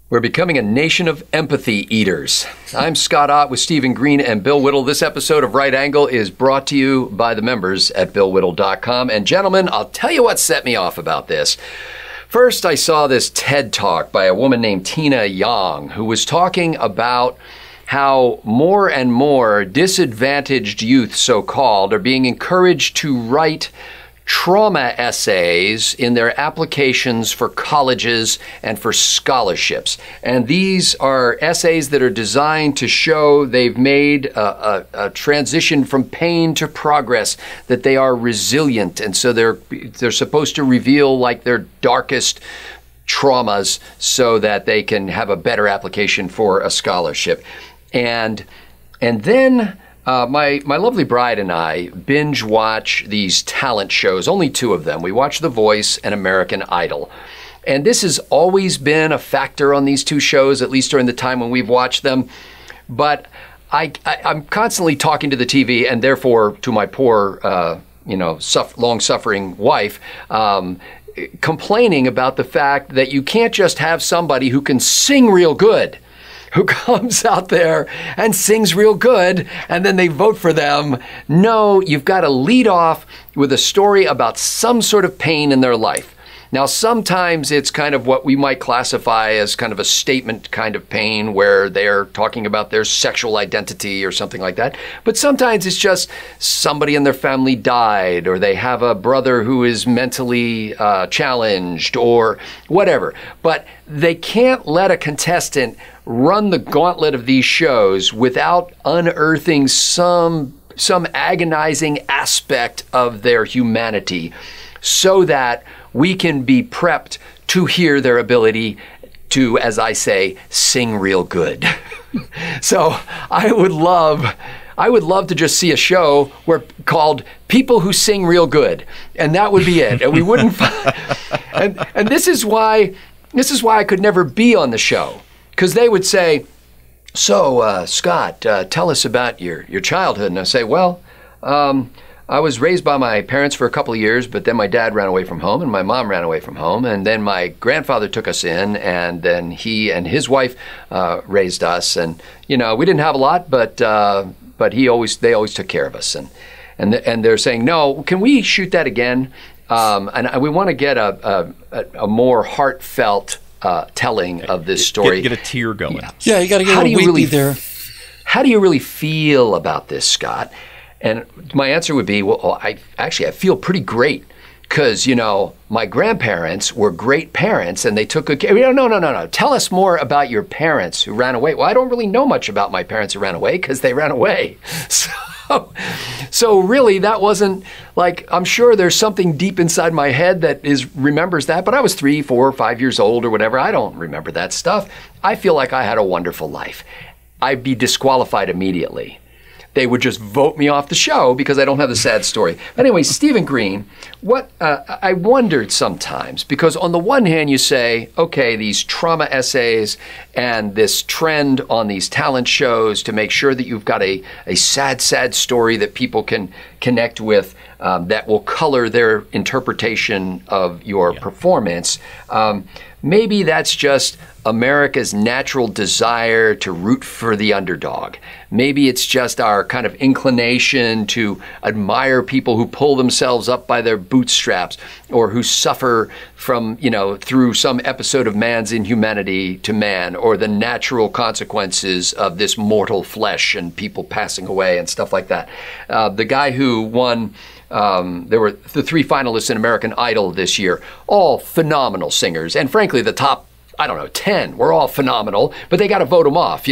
We're becoming a nation of empathy eaters. I'm Scott Ott with Stephen Green and Bill Whittle. This episode of Right Angle is brought to you by the members at BillWhittle.com. And gentlemen, I'll tell you what set me off about this. First, I saw this TED Talk by a woman named Tina Young, who was talking about how more and more disadvantaged youth, so-called, are being encouraged to write trauma essays in their applications for colleges and for scholarships. And these are essays that are designed to show they've made a transition from pain to progress, that they are resilient. And so they're supposed to reveal like their darkest traumas so that they can have a better application for a scholarship. And then my lovely bride and I binge watch these talent shows, only two of them. We watch The Voice and American Idol. And this has always been a factor on these two shows, at least during the time when we've watched them. But I'm constantly talking to the TV, and therefore to my poor, long-suffering wife, complaining about the fact that you can't just have somebody who can sing real good, who comes out there and sings real good, and then they vote for them. No, you've got to lead off with a story about some sort of pain in their life. Now, sometimes it's kind of what we might classify as kind of a statement kind of pain where they're talking about their sexual identity or something like that. But sometimes it's just somebody in their family died, or they have a brother who is mentally challenged or whatever. But they can't let a contestant run the gauntlet of these shows without unearthing some agonizing aspect of their humanity, so that we can be prepped to hear their ability to, as I say, sing real good. So I would love to just see a show called People Who Sing Real Good, and that would be it. And we wouldn't. And this is why I could never be on the show, because they would say, "So Scott, tell us about your childhood." And I say, "Well, I was raised by my parents for a couple of years, but then my dad ran away from home and my mom ran away from home. And then my grandfather took us in, and then he and his wife raised us. And, we didn't have a lot, but they always took care of us." And they're saying, "No, can we shoot that again? And we want to get a more heartfelt telling of this story." Get a tear going. Yeah, you got to get a weepy there. How do you really feel about this, Scott? And my answer would be, well, I feel pretty great, because, my grandparents were great parents and they took good care. No. Tell us more about your parents who ran away. Well, I don't really know much about my parents who ran away, because they ran away. So really, that wasn't like, I'm sure there's something deep inside my head that remembers that, but I was 3, 4, 5 years old or whatever. I don't remember that stuff. I feel like I had a wonderful life. I'd be disqualified immediately. They would just vote me off the show because I don't have the sad story. But anyway, Stephen Green, what I wondered sometimes, because on the one hand you say, okay, these trauma essays and this trend on these talent shows to make sure that you've got a sad, sad story that people can connect with, that will color their interpretation of your performance. Maybe that's just America's natural desire to root for the underdog. Maybe it's just our kind of inclination to admire people who pull themselves up by their bootstraps, or who suffer from, through some episode of man's inhumanity to man, or the natural consequences of this mortal flesh and people passing away and stuff like that. The guy who won, there were the 3 finalists in American Idol this year, all phenomenal singers. And frankly, the top, 10 were all phenomenal, but they got to vote them off,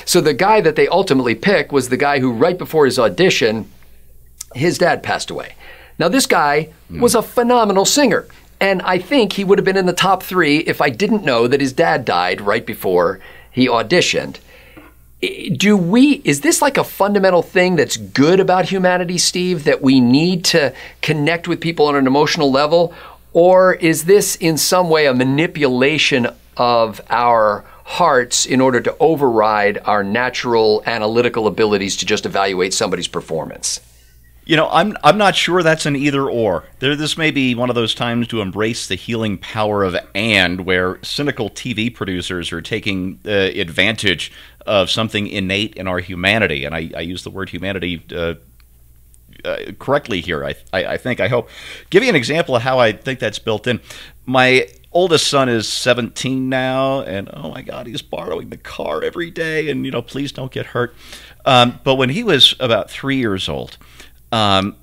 So the guy that they ultimately picked was the guy who, right before his audition, his dad passed away. Now, this guy was a phenomenal singer, and I think he would have been in the top 3 if I didn't know that his dad died right before he auditioned. Is this like a fundamental thing that's good about humanity, Steve, that we need to connect with people on an emotional level? Or is this in some way a manipulation of our hearts in order to override our natural analytical abilities to just evaluate somebody's performance? I'm not sure that's an either or. This may be one of those times to embrace the healing power of and, where cynical TV producers are taking advantage of something innate in our humanity. And I use the word humanity correctly here, I think, I hope. Give you an example of how I think that's built in. My oldest son is 17 now, and oh my God, he's borrowing the car every day, and, please don't get hurt. But when he was about 3 years old, my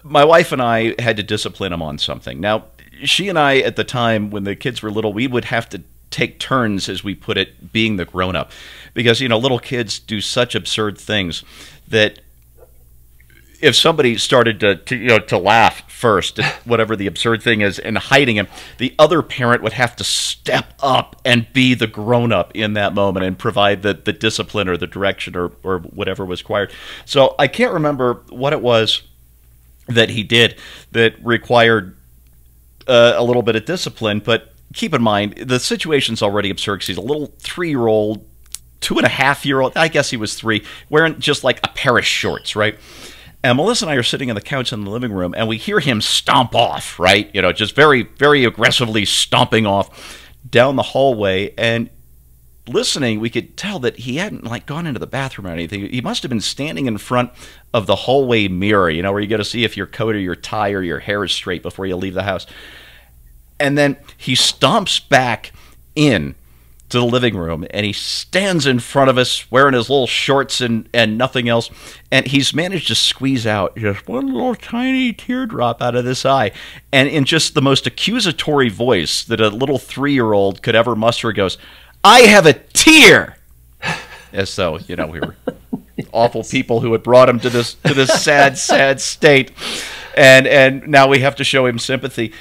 wife and I had to discipline him on something. Now, she and I, at the time, when the kids were little, we would have to take turns, as we put it, being the grown-up. Because, little kids do such absurd things that if somebody started to laugh first at whatever the absurd thing is and hiding him, the other parent would have to step up and be the grown-up in that moment and provide the discipline or the direction or whatever was required. So I can't remember what it was that he did that required a little bit of discipline, but keep in mind, the situation's already absurd because he's a little 3-year-old, 2.5-year-old, I guess he was 3, wearing just like a pair of shorts, right? And Melissa and I are sitting on the couch in the living room, and we hear him stomp off, right? Just very, very aggressively stomping off down the hallway. And listening, we could tell that he hadn't gone into the bathroom or anything. He must have been standing in front of the hallway mirror, where you got to see if your coat or your tie or your hair is straight before you leave the house. And then he stomps back in to the living room, and he stands in front of us wearing his little shorts and nothing else, and he's managed to squeeze out just one little tiny teardrop out of this eye, and in just the most accusatory voice that a little 3-year-old could ever muster, goes, "I have a tear," as though we were awful people who had brought him to this sad state, and now we have to show him sympathy.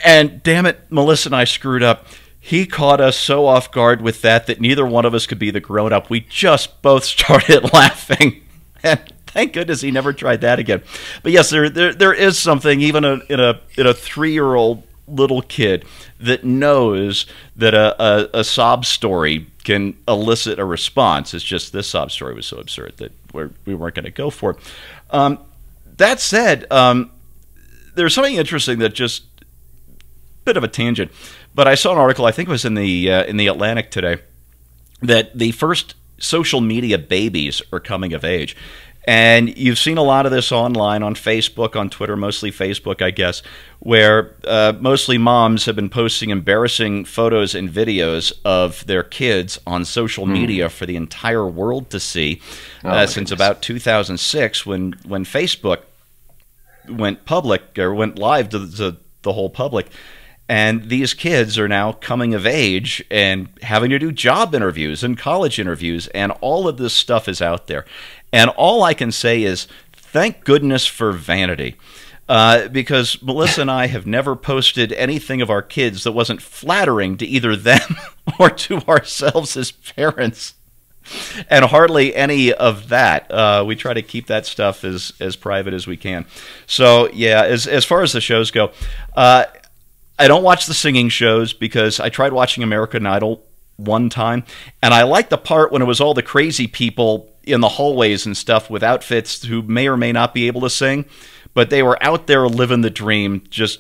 And damn it, Melissa and I screwed up. He caught us so off guard with that neither one of us could be the grown-up. We just both started laughing. And thank goodness he never tried that again. But yes, there is something, even in a 3-year-old little kid, that knows that a sob story can elicit a response. It's just this sob story was so absurd that we weren't going to go for it. That said, there's something interesting that just bit of a tangent, but I saw an article, I think it was in the Atlantic today, that the first social media babies are coming of age. And you've seen a lot of this online, on Facebook, on Twitter, mostly Facebook, I guess, where mostly moms have been posting embarrassing photos and videos of their kids on social media for the entire world to see since about 2006, when Facebook went public, or went live to the whole public. And these kids are now coming of age and having to do job interviews and college interviews, and all of this stuff is out there. And all I can say is, thank goodness for vanity. Because Melissa and I have never posted anything of our kids that wasn't flattering to either them or to ourselves as parents. And hardly any of that. We try to keep that stuff as private as we can. So, yeah, as far as the shows go, I don't watch the singing shows because I tried watching American Idol one time, and I liked the part when it was all the crazy people in the hallways and stuff with outfits who may or may not be able to sing, but they were out there living the dream, just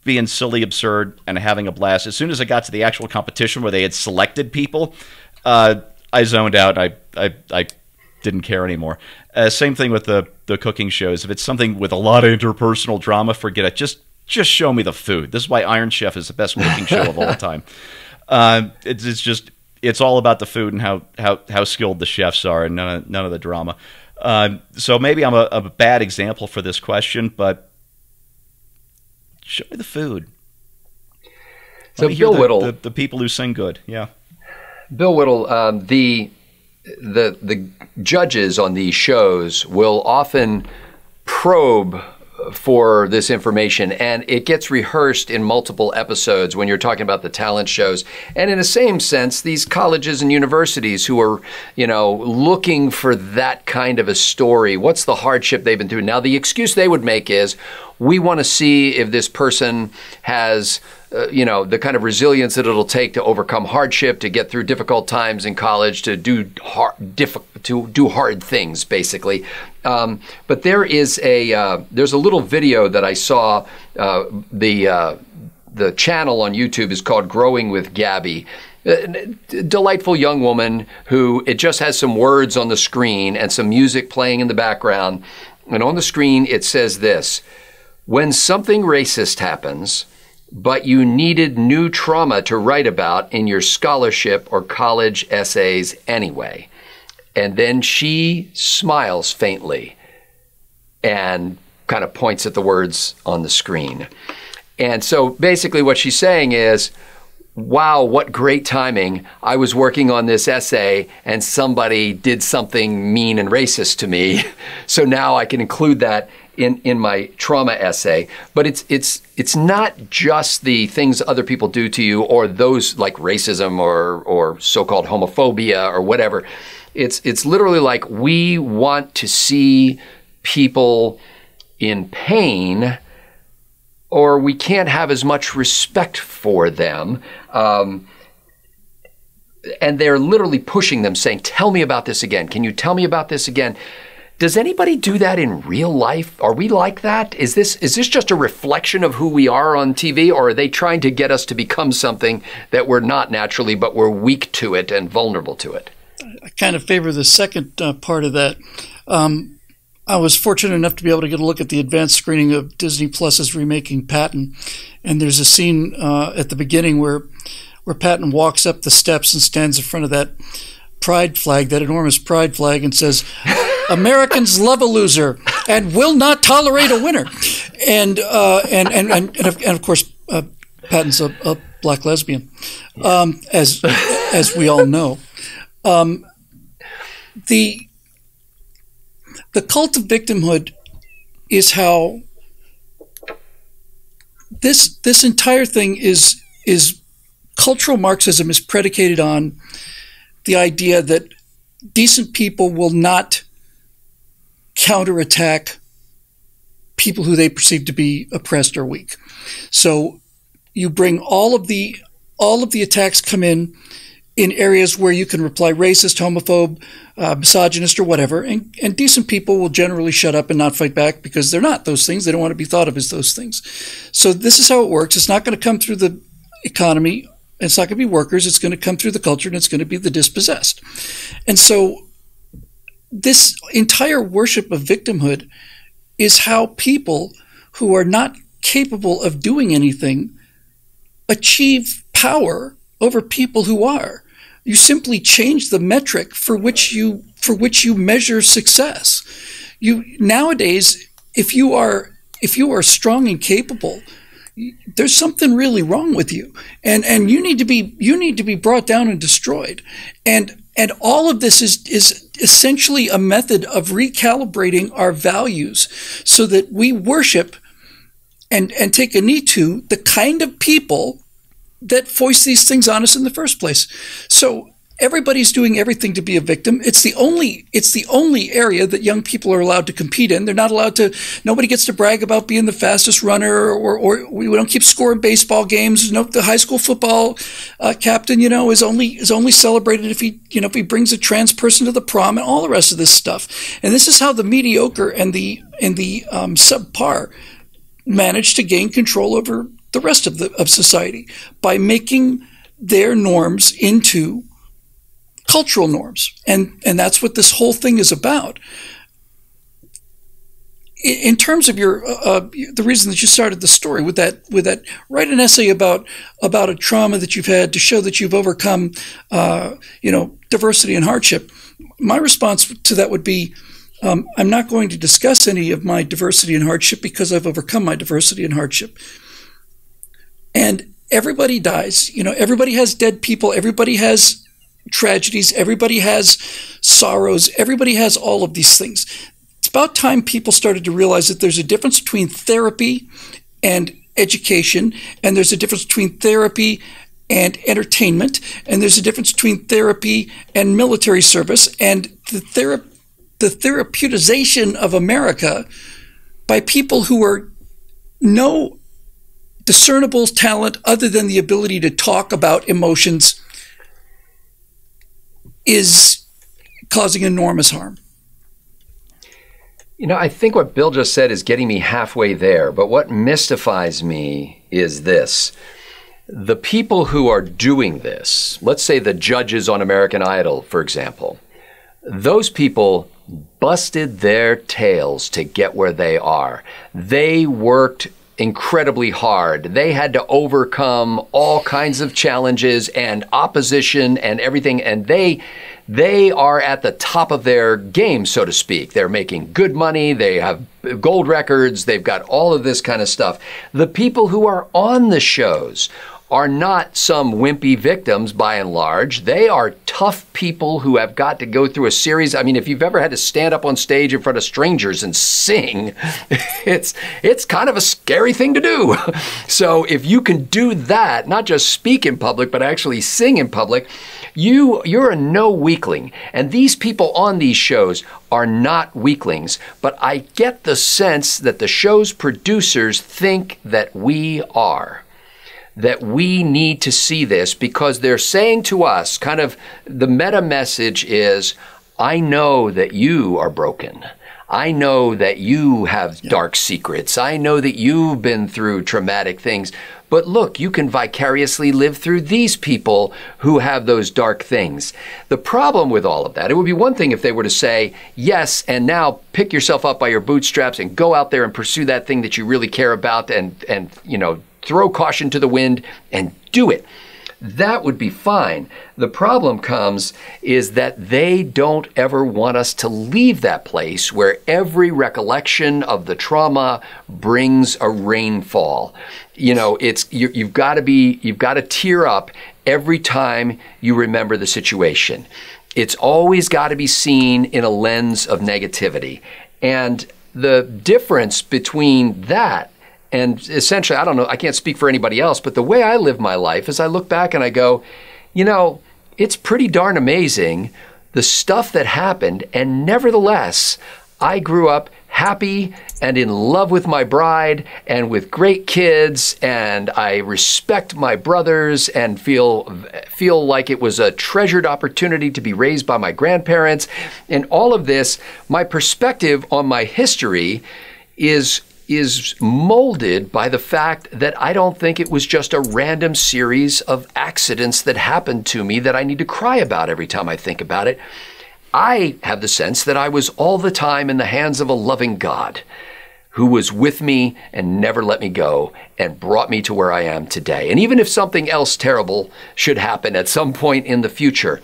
being silly, absurd, and having a blast. As soon as I got to the actual competition where they had selected people, I zoned out. I didn't care anymore. Same thing with the cooking shows. If it's something with a lot of interpersonal drama, forget it. Just show me the food. This is why Iron Chef is the best cooking show of all time. It's all about the food and how skilled the chefs are, and none of the drama. So maybe I'm a bad example for this question, but show me the food. So Bill Whittle, the people who sing good, yeah. Bill Whittle, the judges on these shows will often probe for this information, and it gets rehearsed in multiple episodes when you're talking about the talent shows. And in the same sense, these colleges and universities who are, looking for that kind of a story, what's the hardship they've been through? Now, the excuse they would make is, we want to see if this person has, the kind of resilience that it'll take to overcome hardship, to get through difficult times in college, to do hard things, basically. But there's a little video that I saw. The channel on YouTube is called Growing with Gabby. Delightful young woman who, it just has some words on the screen and some music playing in the background. And on the screen, it says this: when something racist happens, but you needed new trauma to write about in your scholarship or college essays anyway. And then she smiles faintly and kind of points at the words on the screen. And so basically what she's saying is, wow, what great timing. I was working on this essay and somebody did something mean and racist to me. So now I can include that in my trauma essay. But it's not just the things other people do to you, or those like racism or so-called homophobia or whatever. It's literally like, we want to see people in pain, or we can't have as much respect for them. And they're literally pushing them, saying, tell me about this again. Can you tell me about this again? Does anybody do that in real life? Are we like that? Is this just a reflection of who we are on TV, or are they trying to get us to become something that we're not naturally, but we're weak to it and vulnerable to it? I kind of favor the second part of that. I was fortunate enough to be able to get a look at the advanced screening of Disney Plus's remaking Patton, and there's a scene at the beginning where Patton walks up the steps and stands in front of that pride flag, that enormous pride flag, and says, "Americans love a loser and will not tolerate a winner." And of course, Patton's a black lesbian, as we all know. The cult of victimhood is how this entire thing is cultural Marxism is predicated on the idea that decent people will not counterattack people who they perceive to be oppressed or weak. So you bring all of the attacks come in areas where you can reply racist, homophobe, misogynist, or whatever, and decent people will generally shut up and not fight back because they're not those things. They don't want to be thought of as those things. So this is how it works. It's not going to come through the economy. It's not going to be workers. It's going to come through the culture, and it's going to be the dispossessed. And so this entire worship of victimhood is how people who are not capable of doing anything achieve power over people who are. You simply change the metric for which you measure success. Nowadays, if you are strong and capable, there's something really wrong with you, and you need to be brought down and destroyed. And all of this is essentially a method of recalibrating our values so that we worship and take a knee to the kind of people that foist these things on us in the first place. So everybody's doing everything to be a victim. It's the only area that young people are allowed to compete in. They're not allowed to. Nobody gets to brag about being the fastest runner, or we don't keep score in baseball games. The high school football captain, is only celebrated if he brings a trans person to the prom and all the rest of this stuff. And this is how the mediocre and the subpar manage to gain control over the rest of society by making their norms into cultural norms, and that's what this whole thing is about. In terms of the reason that you started the story with that, write an essay about a trauma that you've had to show that you've overcome, diversity and hardship. My response to that would be, I'm not going to discuss any of my diversity and hardship because I've overcome my diversity and hardship. And everybody dies. Everybody has dead people. Everybody has tragedies. Everybody has sorrows. Everybody has all of these things. It's about time people started to realize that there's a difference between therapy and education, and there's a difference between therapy and entertainment, and there's a difference between therapy and military service, and the therapeuticization of America by people who are no discernible talent other than the ability to talk about emotions is causing enormous harm. You know, I think what Bill just said is getting me halfway there, but what mystifies me is this. The people who are doing this, let's say the judges on American Idol, for example, those people busted their tails to get where they are. They worked incredibly hard. They had to overcome all kinds of challenges and opposition and everything, and they are at the top of their game, so to speak. They're making good money. They have gold records. They've got all of this kind of stuff. The people who are on the shows are not some wimpy victims by and large. They are tough people who have got to go through a series. I mean, if you've ever had to stand up on stage in front of strangers and sing, it's kind of a scary thing to do. So if you can do that, not just speak in public, but actually sing in public, you're a no weakling. And these people on these shows are not weaklings. But I get the sense that the show's producers think that we are. That we need to see this because they're saying to us, kind of the meta message is, I know that you are broken. I know that you have dark secrets. I know that you've been through traumatic things. But look, you can vicariously live through these people who have those dark things. The problem with all of that, it would be one thing if they were to say, yes, and now pick yourself up by your bootstraps and go out there and pursue that thing that you really care about and you know, throw caution to the wind and do it. That would be fine. The problem comes is that they don't ever want us to leave that place where every recollection of the trauma brings a rainfall. You know, you've got to tear up every time you remember the situation. It's always got to be seen in a lens of negativity. And the difference between that and essentially, I don't know, I can't speak for anybody else, but the way I live my life is I look back and I go, you know, it's pretty darn amazing the stuff that happened. And nevertheless, I grew up happy and in love with my bride and with great kids. And I respect my brothers and feel like it was a treasured opportunity to be raised by my grandparents. And all of this, my perspective on my history is molded by the fact that I don't think it was just a random series of accidents that happened to me that I need to cry about every time I think about it. I have the sense that I was all the time in the hands of a loving God who was with me and never let me go and brought me to where I am today. And even if something else terrible should happen at some point in the future,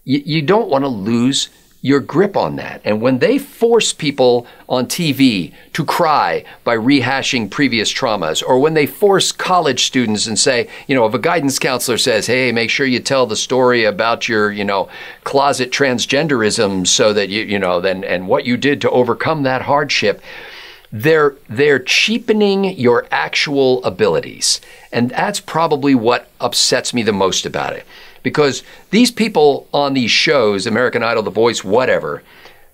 you don't want to lose your grip on that. And when they force people on TV to cry by rehashing previous traumas, or when they force college students and say, you know, if a guidance counselor says, hey, make sure you tell the story about your, you know, closet transgenderism so that and what you did to overcome that hardship, they're cheapening your actual abilities. And that's probably what upsets me the most about it. Because these people on these shows, American Idol, The Voice, whatever,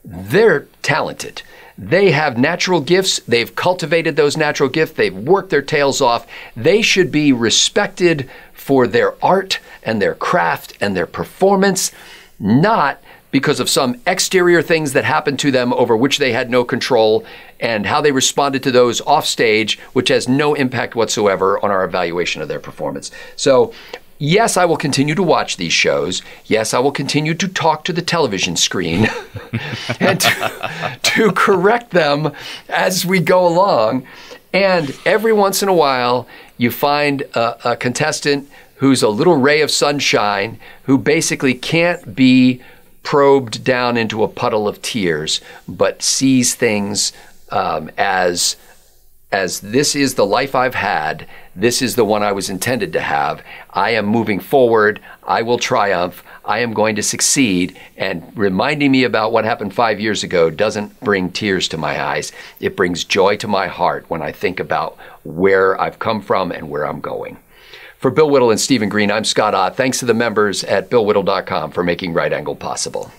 they're talented. They have natural gifts. They've cultivated those natural gifts. They've worked their tails off. They should be respected for their art and their craft and their performance, not because of some exterior things that happened to them over which they had no control and how they responded to those off stage, which has no impact whatsoever on our evaluation of their performance. So, yes, I will continue to watch these shows. Yes, I will continue to talk to the television screen and to correct them as we go along. And every once in a while, you find a contestant who's a little ray of sunshine who basically can't be probed down into a puddle of tears, but sees things as this is the life I've had. This is the one I was intended to have. I am moving forward. I will triumph. I am going to succeed. And reminding me about what happened 5 years ago doesn't bring tears to my eyes. It brings joy to my heart when I think about where I've come from and where I'm going. For Bill Whittle and Stephen Green, I'm Scott Ott. Thanks to the members at BillWhittle.com for making Right Angle possible.